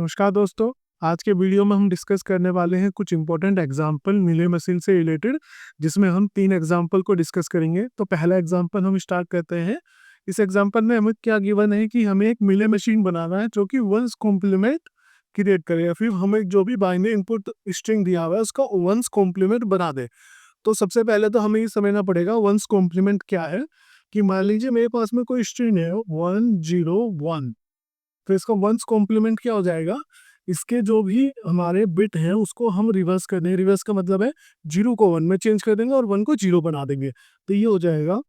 नमस्कार दोस्तों। आज के वीडियो में हम डिस्कस करने वाले हैं कुछ इंपॉर्टेंट एग्जाम्पल मिले मशीन से रिलेटेड, जिसमें हम 3 एग्जाम्पल को डिस्कस करेंगे। तो पहला एग्जाम्पल हम स्टार्ट करते हैं। इस एग्जाम्पल में हमें क्या गिवन है कि हमें एक मिले मशीन बनाना है जो कि वंस कॉम्प्लीमेंट क्रिएट करे, या फिर हमें जो भी बाइनरी इनपुट स्ट्रिंग दिया हुआ है उसका वंस कॉम्प्लीमेंट बना दे। तो सबसे पहले तो हमें ये समझना पड़ेगा वंस कॉम्प्लीमेंट क्या है। कि मान लीजिए मेरे पास में कोई स्ट्रिंग है 101, तो इसका वंस कॉम्प्लीमेंट क्या हो जाएगा, इसके जो भी हमारे बिट हैं उसको हम रिवर्स कर देंगे। रिवर्स का मतलब है 0 को 1 में चेंज कर देंगे और 1 को 0 बना देंगे। तो ये हो जाएगा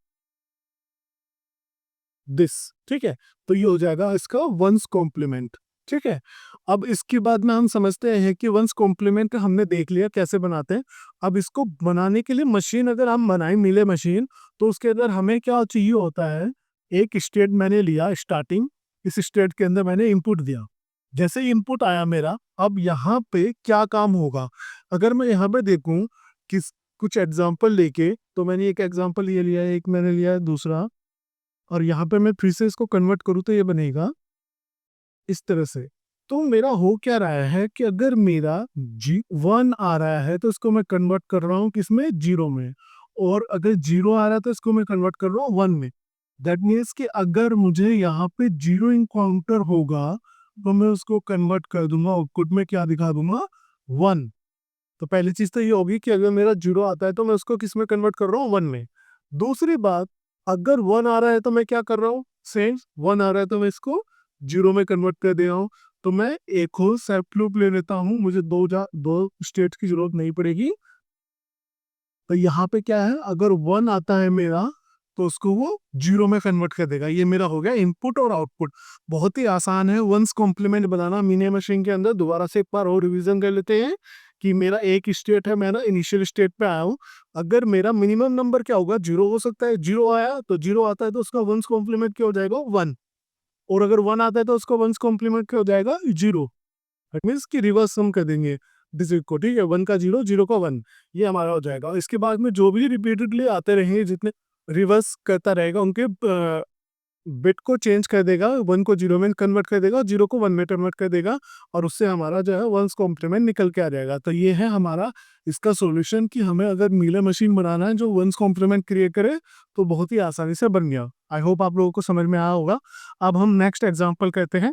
दिस। ठीक है, तो ये हो जाएगा इसका वंस कॉम्प्लीमेंट। ठीक है, अब इसके बाद में हम समझते हैं कि वंस कॉम्प्लीमेंट हमने देख लिया कैसे बनाते हैं। अब इसको बनाने के लिए मशीन अगर हम बनाएं मिले मशीन, तो उसके अंदर हमें क्या चाहिए होता है। एक स्टेट मैंने लिया स्टार्टिंग, इस स्टेट के अंदर मैंने इनपुट दिया। जैसे ही इनपुट आया मेरा, अब यहाँ पे क्या काम होगा। अगर मैं यहाँ पे देखूं किस कुछ एग्जांपल लेके, तो मैंने एक एग्जांपल ये लिया है, एक मैंने लिया है दूसरा, और यहाँ पे मैं फिर से इसको कन्वर्ट करूँ तो ये बनेगा इस तरह से। तो मेरा हो क्या रहा है कि अगर मेरा जी 1 आ रहा है तो इसको मैं कन्वर्ट कर रहा हूँ किसमें, 0 में। और अगर 0 आ रहा है तो इसको मैं कन्वर्ट कर रहा हूँ 1 में। दैट मीन्स कि अगर मुझे यहाँ पे 0 इनकाउंटर होगा तो मैं उसको कन्वर्ट कर दूंगा, आउटपुट में क्या दिखा दूंगा, 1। तो पहली चीज तो ये होगी कि अगर मेरा 0 आता है तो मैं उसको किस में कन्वर्ट कर रहा हूँ, 1 में। दूसरी बात, अगर 1 आ रहा है तो मैं क्या कर रहा हूँ, सेम 1 आ रहा है तो मैं इसको 0 में कन्वर्ट कर दे रहा हूँ। तो मैं एक और सेट लूप ले लेता हूँ, मुझे दो स्टेट की जरूरत नहीं पड़ेगी। तो यहाँ पे क्या है, अगर 1 आता है मेरा तो उसको वो 0 में कन्वर्ट कर देगा। ये मेरा हो गया इनपुट और आउटपुट। बहुत ही आसान है वंस कॉम्प्लीमेंट बनाना मिनी मशीन के अंदर। दोबारा से एक बार और रिवीजन कर लेते हैं कि मेरा एक स्टेट है, मैं ना इनिशियल स्टेट पे आया हूँ। अगर मेरा मिनिमम नंबर क्या होगा, 0 हो सकता है। 0 आया तो 0 आता है तो उसका वंस कॉम्प्लीमेंट क्या हो जाएगा, 1। और अगर 1 आता है तो उसका वंस कॉम्प्लीमेंट क्या हो जाएगा, 0। दैट मीन्स कि रिवर्स हम कर देंगे डिजिट को। ठीक है, 1 का 0, 0 का 1, ये हमारा हो जाएगा। और इसके बाद में जो भी रिपीटेडली आते रहेंगे, जितने रिवर्स करता रहेगा उनके बिट को चेंज कर देगा, 1 को 0 में कन्वर्ट कर देगा, 0 को 1 में कन्वर्ट कर देगा, और उससे हमारा जो है वंस कॉम्प्लीमेंट निकल के आ जाएगा। तो ये है हमारा इसका सॉल्यूशन कि हमें अगर मीलर मशीन बनाना है जो वंस कॉम्प्लीमेंट क्रिएट करे, तो बहुत ही आसानी से बन गया। आई होप आप लोगों को समझ में आया होगा। अब हम नेक्स्ट एग्जाम्पल करते हैं।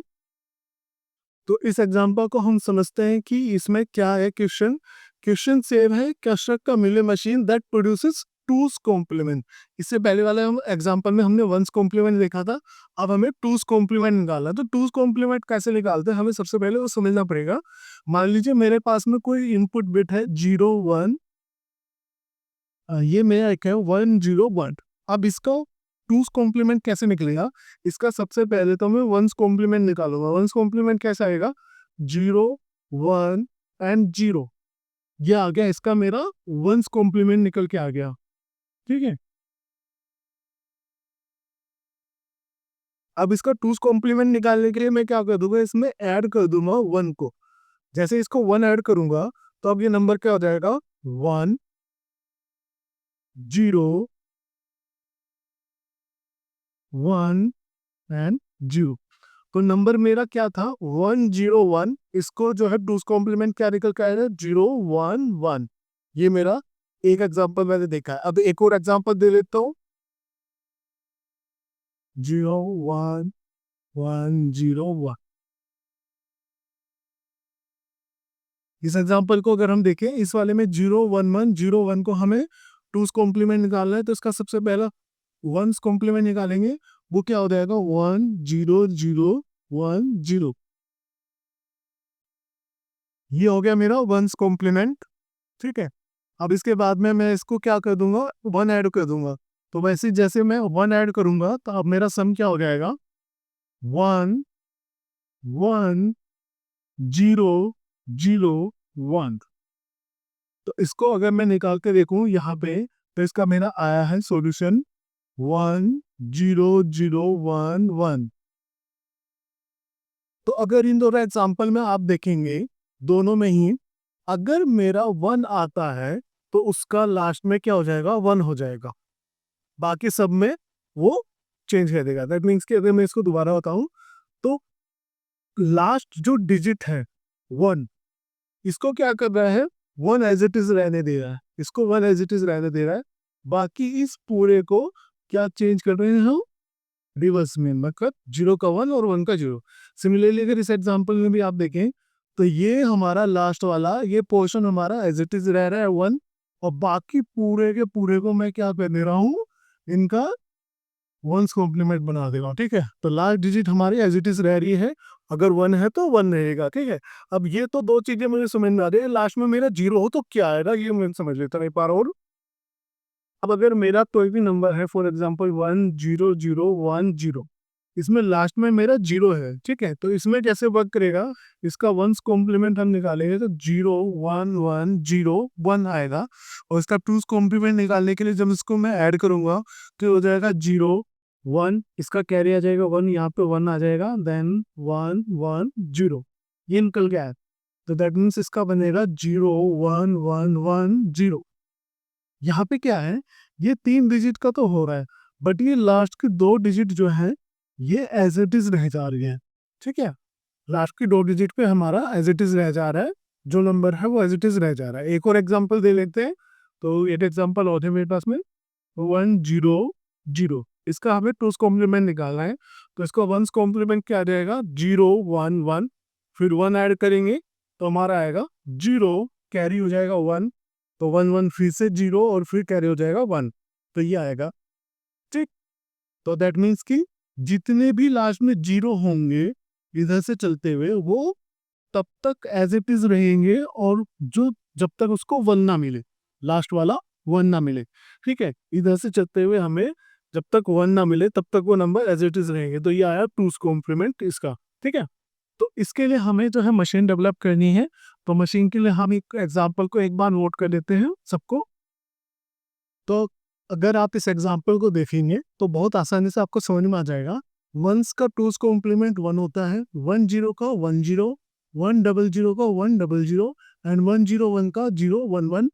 तो इस एग्जाम्पल को हम समझते हैं कि इसमें क्या है। क्वेश्चन क्वेश्चन सेव है, कंस्ट्रक्ट अ मिले मशीन दैट प्रोड्यूसेस टूस कॉम्प्लीमेंट। इससे पहले वाले हम एग्जाम्पल में हमने वंस कॉम्प्लीमेंट देखा था, अब हमें टूस कॉम्प्लीमेंट निकालना है। तो टूस कॉम्प्लीमेंट कैसे निकालते हैं, हमें सबसे पहले वो समझना पड़ेगा। मान लीजिए मेरे पास में कोई इनपुट बिट है 0 1, ये मेरा एक है 1 0 1। अब इसका टूस कॉम्प्लीमेंट कैसे निकलेगा, इसका सबसे पहले तो मैं वंस कॉम्प्लीमेंट निकालूंगा। वंस कॉम्प्लीमेंट कैसे आएगा, 0 1 एंड 0, ये आ गया इसका मेरा वंस कॉम्प्लीमेंट निकल के आ गया। ठीक है, अब इसका टूस कॉम्प्लीमेंट निकालने के लिए मैं क्या कर दूंगा, इसमें ऐड कर दूंगा 1 को। जैसे इसको 1 ऐड करूंगा तो अब ये नंबर क्या हो जाएगा, 1 0 1 एंड 0। तो नंबर मेरा क्या था, 1 0 1। इसको जो है टूस कॉम्प्लीमेंट क्या निकल के आएगा, 0 1 1। ये मेरा एक एग्जांपल मैंने देखा है। अब एक और एग्जांपल दे देता हूँ, 0 1 1 0 1। इस एग्जांपल को अगर हम देखें, इस वाले में 0 1 1 0 1 को हमें टूस कॉम्प्लीमेंट निकालना है। तो इसका सबसे पहला वंस कॉम्प्लीमेंट निकालेंगे, वो क्या हो जाएगा, 1 0 0 1 0। ये हो गया मेरा वंस कॉम्प्लीमेंट। ठीक है, अब इसके बाद में मैं इसको क्या कर दूंगा, 1 ऐड कर दूंगा। तो वैसे जैसे मैं 1 ऐड करूंगा तो अब मेरा सम क्या हो जाएगा, 1 1 0 0 1। तो इसको अगर मैं निकाल के देखूं यहाँ पे, तो इसका मेरा आया है सॉल्यूशन 1 0 0 1 1। तो अगर इन दोनों एग्जांपल में आप देखेंगे, दोनों में ही अगर मेरा 1 आता है तो उसका लास्ट में क्या हो जाएगा, 1 हो जाएगा। बाकी सब में वो चेंज कर देगा। दैट मीन्स कि अगर मैं इसको दोबारा बताऊं, तो लास्ट जो डिजिट है 1, इसको क्या कर रहा है, 1 एज इट इज रहने दे रहा है, इसको 1 एज इट इज रहने दे रहा है। बाकी इस पूरे को क्या चेंज कर रहे हैं हम, रिवर्स में, मतलब 0 का 1 और 1 का 0। सिमिलरली अगर इस एग्जांपल में भी आप देखें तो ये हमारा लास्ट वाला ये पोर्शन हमारा एज इट इज रह रहा है 1, और बाकी पूरे के पूरे को मैं क्या कर दे रहा हूँ, इनका वंस कॉम्प्लीमेंट बना दे रहा हूँ। ठीक है, तो लास्ट डिजिट हमारी एज इट इज रह रही है, अगर 1 है तो 1 रहेगा। ठीक है, अब ये तो दो चीजें मुझे समझ में आ रही है, लास्ट में मेरा 0 हो तो क्या आएगा ये मैं समझ लेता नहीं पा रहा हूँ। अब अगर मेरा कोई भी नंबर है, फॉर एग्जांपल 10010, इसमें लास्ट में मेरा 0 है, ठीक है, तो इसमें कैसे वर्क करेगा, इसका वंस कॉम्प्लीमेंट हम निकालेंगे तो 0 1 1 0 1 आएगा, और इसका टूस कॉम्प्लीमेंट निकालने के लिए जब इसको मैं ऐड करूंगा तो हो जाएगा 0 1, इसका कैरी आ जाएगा 1, यहाँ पे 1 आ जाएगा, देन 1 1 0, ये निकल गया है। तो दैट मीन्स इसका बनेगा 0 1 1 1 0। यहाँ पे क्या है, ये 3 डिजिट का तो हो रहा है, बट ये लास्ट के 2 डिजिट जो है ये एज इट इज रह जा रही है। ठीक है, लास्ट की 2 डिजिट पे हमारा एज इट इज रह जा रहा है, जो नंबर है वो एज इट इज रह जा रहा है। एक और एग्जांपल दे लेते हैं, तो एक एग्जांपल और है मेरे पास में 1 0 0, इसका हमें टूस कॉम्प्लीमेंट निकालना है, तो इसका वंस कॉम्प्लीमेंट क्या आ जाएगा, 0 1 1, फिर 1 ऐड करेंगे तो हमारा आएगा 0, कैरी हो जाएगा 1, तो 1 1 फिर से 0 और फिर कैरी हो जाएगा 1, तो ये आएगा। ठीक, तो दैट मीन्स कि जितने भी लास्ट में 0 होंगे इधर से चलते हुए वो तब तक एज इट इज रहेंगे, और जो जब तक उसको 1 ना मिले, लास्ट वाला 1 ना मिले। ठीक है, इधर से चलते हुए हमें जब तक 1 ना मिले तब तक वो नंबर एज इट इज रहेंगे, तो ये आया टूस कॉम्प्लीमेंट इसका। ठीक है, तो इसके लिए हमें जो है मशीन डेवलप करनी है, तो मशीन के लिए हम एक एग्जांपल को एक बार नोट कर लेते हैं सबको। तो अगर आप इस एग्जांपल को देखेंगे तो बहुत आसानी से आपको समझ में आ जाएगा। वंस का टूस कॉम्प्लीमेंट 1 होता है, 1 0 का 1 0, 1 0 0 का 1 0 0, एंड 1 0 1 का 0 1 1,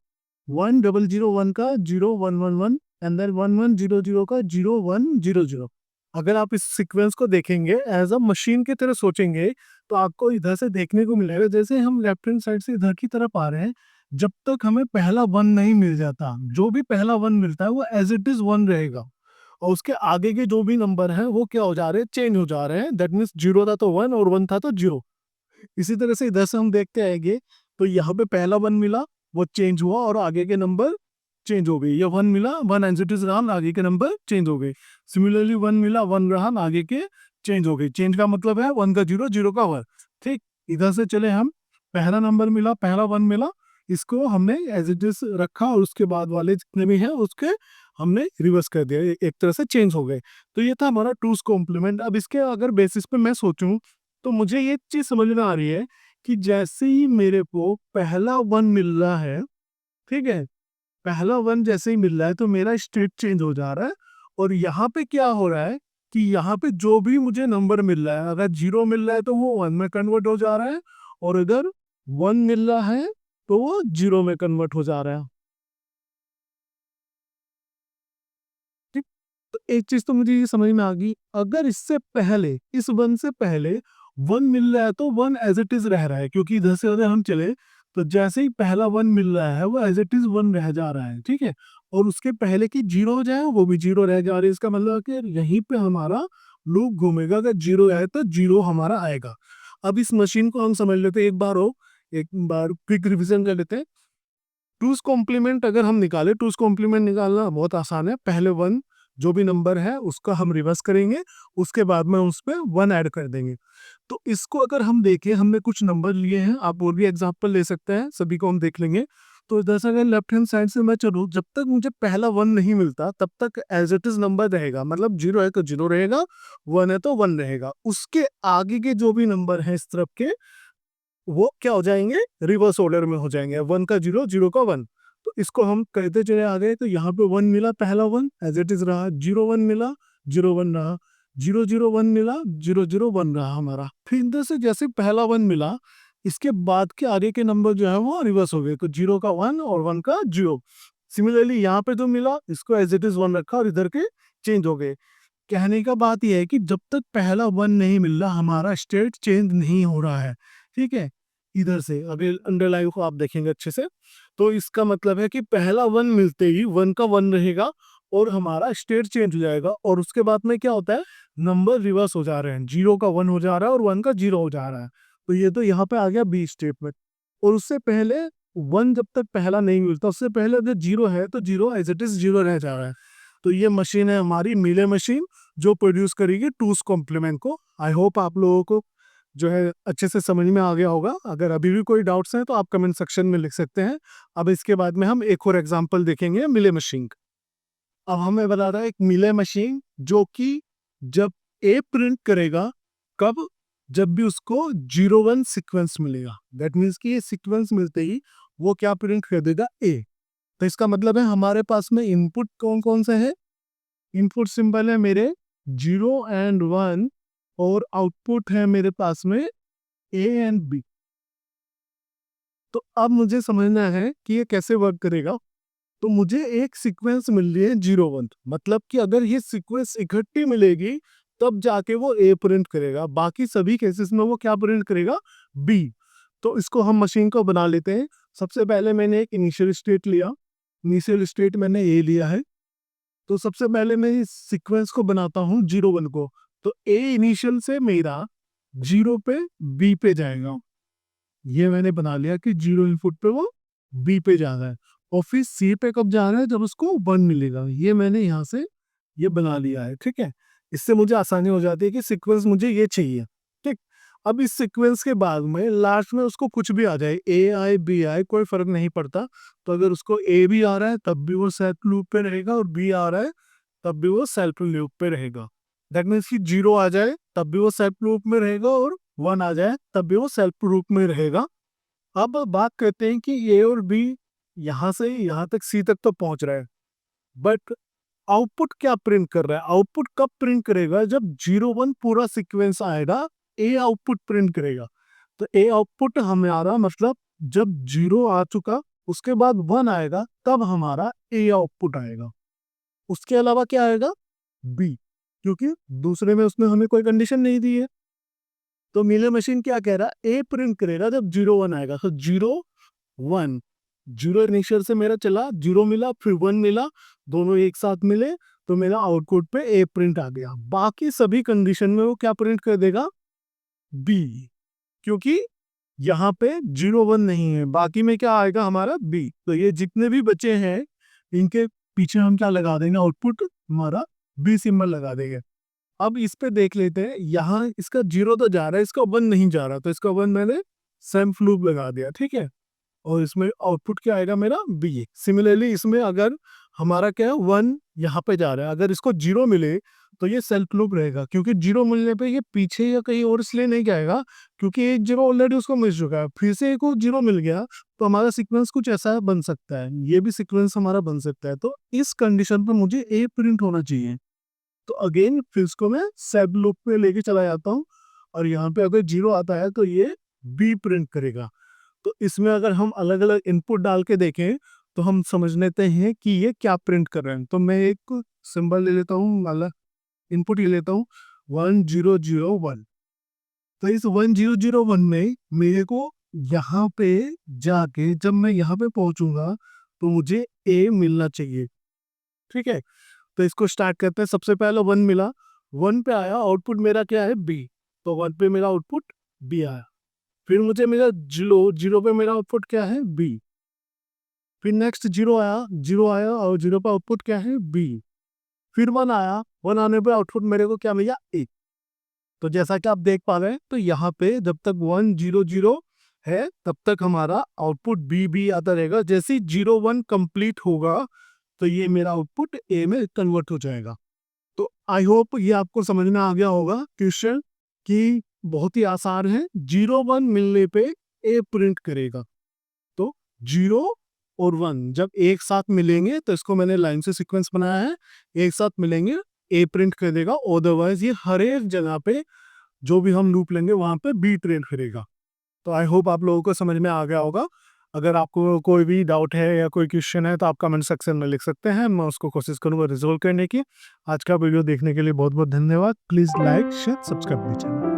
1 0 0 1 का 0 1 1 1, एंड देन 1 1 0 0 का 0 1 0 0। अगर आप इस सीक्वेंस को देखेंगे एज अ मशीन की तरह सोचेंगे तो आपको इधर से देखने को मिलेगा, जैसे हम लेफ्ट हैंड साइड से इधर की तरफ आ रहे हैं, जब तक हमें पहला 1 नहीं मिल जाता, जो भी पहला 1 मिलता है वो एज इट इज 1 रहेगा, और उसके आगे के जो भी नंबर है वो क्या हो जा रहे हैं, चेंज हो जा रहे हैं। दैट मीन्स 0 था तो 1 और 1 था तो 0। इसी तरह से इधर से हम देखते आएंगे, तो यहाँ पे पहला 1 मिला, वो चेंज हुआ और आगे के नंबर चेंज हो गए। ये 1 मिला, 1 एज इट इज रहा, आगे के नंबर चेंज हो गए। सिमिलरली 1 मिला, 1 रहा, आगे के चेंज हो गए। चेंज का मतलब है 1 का 0, 0 का 1। ठीक, इधर से चले हम, पहला नंबर मिला, पहला 1 मिला, इसको हमने एज इट इज रखा, और उसके बाद वाले जितने भी हैं उसके हमने रिवर्स कर दिया, एक तरह से चेंज हो गए। तो ये था हमारा टूस कॉम्प्लीमेंट। अब इसके अगर बेसिस पे मैं सोचूं तो मुझे ये चीज समझ में आ रही है कि जैसे ही मेरे को पहला 1 मिल रहा है, ठीक है, पहला 1 जैसे ही मिल रहा है तो मेरा स्टेट चेंज हो जा रहा है, और यहाँ पे क्या हो रहा है कि यहाँ पे जो भी मुझे नंबर मिल रहा है, अगर 0 मिल रहा है तो वो 1 में कन्वर्ट हो जा रहा है, और अगर 1 मिल रहा है तो वो 0 में कन्वर्ट हो जा रहा है। ठीक, तो एक चीज तो मुझे ये समझ में आ गई, अगर इससे पहले, इस 1 से पहले 1 मिल रहा है तो 1 एज इट इज रह रहा है, क्योंकि इधर से अगर हम चले तो जैसे ही पहला 1 मिल रहा है वो एज इट इज 1 रह जा रहा है। ठीक है, और उसके पहले की 0 हो जाए वो भी 0 रह जा रही है। इसका मतलब है कि यहीं पे हमारा लूप घूमेगा, अगर 0 आए तो 0 हमारा आएगा। अब इस मशीन को हम समझ लेते हैं, एक बार क्विक रिवीजन कर लेते हैं। टूस कॉम्प्लीमेंट अगर हम निकाले, टूस कॉम्प्लीमेंट निकालना बहुत आसान है। पहले 1 जो भी नंबर है उसका हम रिवर्स करेंगे, उसके बाद में उस पर 1 ऐड कर देंगे। तो इसको अगर हम देखें, हमने कुछ नंबर लिए हैं, आप और भी एग्जांपल ले सकते हैं, सभी को हम देख लेंगे। तो इधर से अगर लेफ्ट हैंड साइड से मैं चलूँ, जब तक मुझे पहला 1 नहीं मिलता तब तक एज इट इज नंबर रहेगा, मतलब 0 है तो 0 रहेगा, 1 है तो 1 रहेगा। उसके आगे के जो भी नंबर हैं इस तरफ के, वो क्या हो जाएंगे, रिवर्स ऑर्डर में हो जाएंगे, 1 का 0, 0 का 1। तो इसको हम कहते चले आ गए, तो यहाँ पे 1 मिला, पहला 1 एज इट इज रहा, 0 1 मिला, 0 1 रहा, 0 0 1 मिला, 0 0 1 रहा हमारा। फिर इधर से जैसे पहला 1 मिला, इसके बाद के आगे के नंबर जो है वो रिवर्स हो गए, तो 0 का 1 और 1 का 0। सिमिलरली यहाँ पे जो मिला इसको एज इट इज 1 रखा और इधर के चेंज हो गए। कहने का बात यह है कि जब तक पहला वन नहीं मिल रहा हमारा स्टेट चेंज नहीं हो रहा है। ठीक है, इधर से अभी अंडरलाइन को आप देखेंगे अच्छे से, तो इसका मतलब है कि पहला वन मिलते ही वन का वन रहेगा और हमारा स्टेट चेंज हो जाएगा, और उसके बाद में क्या होता है, नंबर रिवर्स हो जा रहे हैं, 0 का 1 हो जा रहा है और 1 का 0 हो जा रहा है। तो ये तो यहाँ पे आ गया बी स्टेटमेंट। और उससे पहले 1 जब तक पहला नहीं मिलता उससे पहले अगर 0 है तो 0 एज इट इज 0 रह जा रहा है। तो ये मशीन है हमारी मीले मशीन, जो प्रोड्यूस करेगी टूस कॉम्प्लीमेंट को। आई होप आप लोगों को जो है अच्छे से समझ में आ गया होगा। अगर अभी भी कोई डाउट्स हैं तो आप कमेंट सेक्शन में लिख सकते हैं। अब इसके बाद में हम एक और एग्जांपल देखेंगे मिले मशीन। अब हमें बता रहा है एक मिले मशीन जो कि जब ए प्रिंट करेगा, कब, जब भी उसको 01 सीक्वेंस मिलेगा। दैट मीन्स कि ये सीक्वेंस मिलते ही वो क्या प्रिंट कर देगा, ए। तो इसका मतलब है हमारे पास में इनपुट कौन कौन से है, इनपुट सिंबल है मेरे 0 एंड 1 और आउटपुट है मेरे पास में ए एंड बी। तो अब मुझे समझना है कि ये कैसे वर्क करेगा। तो मुझे एक सीक्वेंस मिल रही है 01, मतलब कि अगर ये सीक्वेंस इकट्ठी मिलेगी तब जाके वो ए प्रिंट करेगा, बाकी सभी केसेस में वो क्या प्रिंट करेगा, बी। तो इसको हम मशीन को बना लेते हैं। सबसे पहले मैंने एक इनिशियल स्टेट लिया, इनिशियल स्टेट मैंने ए लिया है। तो सबसे पहले मैं इस सीक्वेंस को बनाता हूँ 01 को। तो ए इनिशियल से मेरा 0 पे बी पे जाएगा, ये मैंने बना लिया कि 0 इनपुट पे वो बी पे जा रहा है। और फिर सी पे कब जा रहा है, जब उसको 1 मिलेगा, ये मैंने यहाँ से ये बना लिया है। ठीक है, इससे मुझे आसानी हो जाती है कि सीक्वेंस मुझे ये चाहिए। ठीक, अब इस सीक्वेंस के बाद में लास्ट में उसको कुछ भी आ जाए, ए आए बी आए कोई फर्क नहीं पड़ता। तो अगर उसको ए भी आ रहा है तब भी वो सेल्फ लूप पे रहेगा और बी आ रहा है तब भी वो सेल्फ लूप पे रहेगा। दैट मीन्स कि 0 आ जाए तब भी वो सेल्फ लूप में रहेगा और 1 आ जाए तब भी वो सेल्फ लूप में रहेगा। अब बात करते हैं कि ए और बी यहाँ से यहाँ तक सी तक तो पहुंच रहा है, बट आउटपुट क्या प्रिंट कर रहा है, आउटपुट कब प्रिंट करेगा, जब 01 पूरा सीक्वेंस आएगा ए आउटपुट प्रिंट करेगा। तो ए आउटपुट हमारा मतलब जब 0 आ चुका उसके बाद 1 आएगा तब हमारा ए आउटपुट आएगा। उसके अलावा क्या आएगा, बी, क्योंकि दूसरे में उसने हमें कोई कंडीशन नहीं दी है। तो मिलर मशीन क्या कह रहा है, ए प्रिंट करेगा जब 01 आएगा। तो 01, 0 इनिशियल से मेरा चला, 0 मिला फिर 1 मिला, दोनों एक साथ मिले तो मेरा आउटपुट पे ए प्रिंट आ गया। बाकी सभी कंडीशन में वो क्या प्रिंट कर देगा, बी, क्योंकि यहाँ पे 01 नहीं है, बाकी में क्या आएगा हमारा बी। तो ये जितने भी बचे हैं इनके पीछे हम क्या लगा देंगे, आउटपुट हमारा बी सिंबल लगा देंगे। अब इस पे देख लेते हैं, यहाँ इसका 0 तो जा रहा है, इसका 1 नहीं जा रहा, तो इसका 1 मैंने सैम्प लूप लगा दिया। ठीक है, और इसमें आउटपुट क्या आएगा मेरा, बी। सिमिलरली इसमें अगर हमारा क्या है 1 यहाँ पे जा रहा है, अगर इसको 0 मिले तो ये सेल्फ लूप रहेगा, क्योंकि 0 मिलने पे ये पीछे या कहीं और इसलिए नहीं जाएगा क्योंकि एक 0 ऑलरेडी उसको मिल चुका है, फिर से एक और 0 मिल गया तो हमारा सीक्वेंस कुछ ऐसा बन सकता है, ये भी सीक्वेंस हमारा बन सकता है। तो इस कंडीशन पर मुझे ए प्रिंट होना चाहिए। तो अगेन फिर इसको मैं सेब लूप पे लेके चला जाता हूँ और यहाँ पे अगर 0 आता है तो ये बी प्रिंट करेगा। तो इसमें अगर हम अलग अलग इनपुट डाल के देखें तो हम समझ लेते हैं कि ये क्या प्रिंट कर रहे हैं। तो मैं एक सिंबल ले लेता हूँ, वाला इनपुट ले लेता हूँ 1001। तो इस 1001 में मेरे को यहाँ पे जाके जब मैं यहाँ पे पहुंचूंगा तो मुझे ए मिलना चाहिए। ठीक है, तो इसको स्टार्ट करते हैं। सबसे पहले 1 मिला, 1 पे आया, आउटपुट मेरा क्या है, बी। तो 1 पे मेरा आउटपुट बी आया। फिर मुझे मेरा 0 पे मेरा आउटपुट क्या है, बी। फिर नेक्स्ट 0 आया, 0 आया और 0 पे आउटपुट क्या है, बी। फिर 1 आया, 1 आने पे आउटपुट मेरे को क्या मिला, ए। तो जैसा कि आप देख पा रहे हैं, तो यहाँ पे जब तक 1 0 0 है तब तक हमारा आउटपुट बी बी आता रहेगा। जैसे ही 0 1 कंप्लीट होगा तो ये मेरा आउटपुट ए में कन्वर्ट हो जाएगा। तो आई होप ये आपको समझ में आ गया होगा क्वेश्चन कि बहुत ही आसान है। 01 मिलने पे ए प्रिंट करेगा। तो 0 और 1 जब एक साथ मिलेंगे, तो इसको मैंने लाइन से सीक्वेंस बनाया है, एक साथ मिलेंगे ए प्रिंट कर देगा। अदरवाइज ये हर एक जगह पे जो भी हम लूप लेंगे वहां पे बी प्रिंट करेगा। तो आई होप आप लोगों को समझ में आ गया होगा। अगर आपको कोई भी डाउट है या कोई क्वेश्चन है तो आप कमेंट सेक्शन में लिख सकते हैं, मैं उसको कोशिश करूँगा रिज़ॉल्व करने की। आज का वीडियो देखने के लिए बहुत-बहुत धन्यवाद। Please like, share, subscribe the channel.